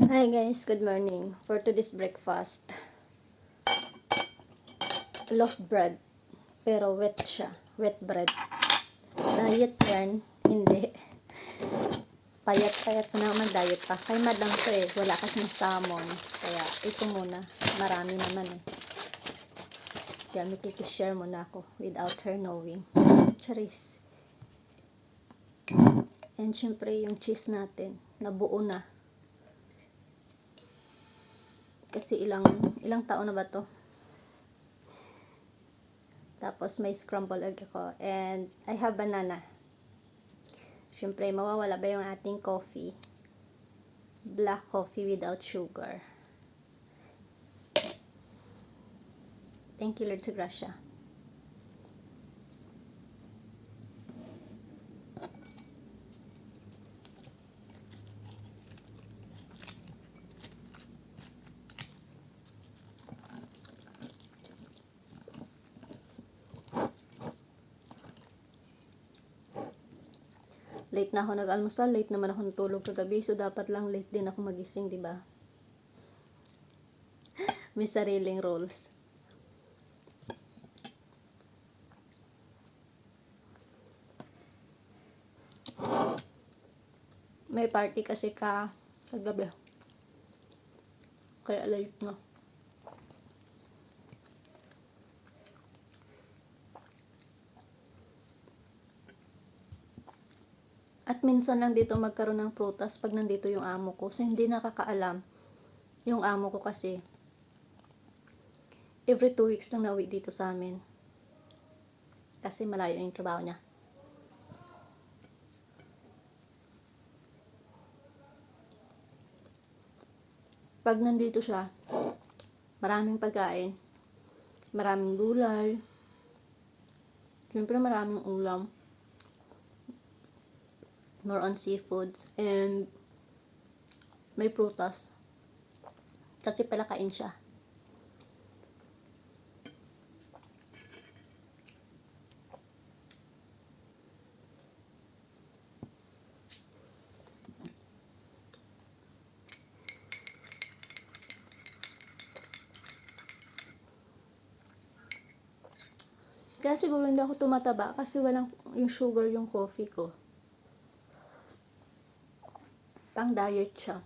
Hi guys, good morning. For today's breakfast, loaf bread. Pero wet siya. Wet bread. Diet yan. Hindi. Payat-payat na mag-diet pa. Kay madam ko wala kasing salmon. Kaya ito muna. Marami naman Kaya may share muna ako without her knowing. Charis. And syempre yung cheese natin. Nabuo na. Kasi ilang taon na ba to? Tapos may scrambled egg ako. And I have banana. Siyempre, mawawala ba yung ating coffee? Black coffee without sugar. Thank you, Lord, sa grasya. Late na ako nag-almusal, late naman ako natulog kagabi, so dapat lang late din ako magising, di ba? May sariling rules. May party kasi kagabi. Kaya late na. At minsan lang dito magkaroon ng prutas pag nandito yung amo ko. So, hindi nakakaalam. Yung amo ko kasi, every 2 weeks lang nauwi dito sa amin. Kasi malayo yung trabaho niya. Pag nandito siya, maraming pagkain. Maraming gulay. Siyempre maraming ulam. More on seafoods. And may prutas. Kasi palakain siya. Kaya siguro hindi ako tumataba kasi walang yung sugar yung coffee ko. Pang diet siya.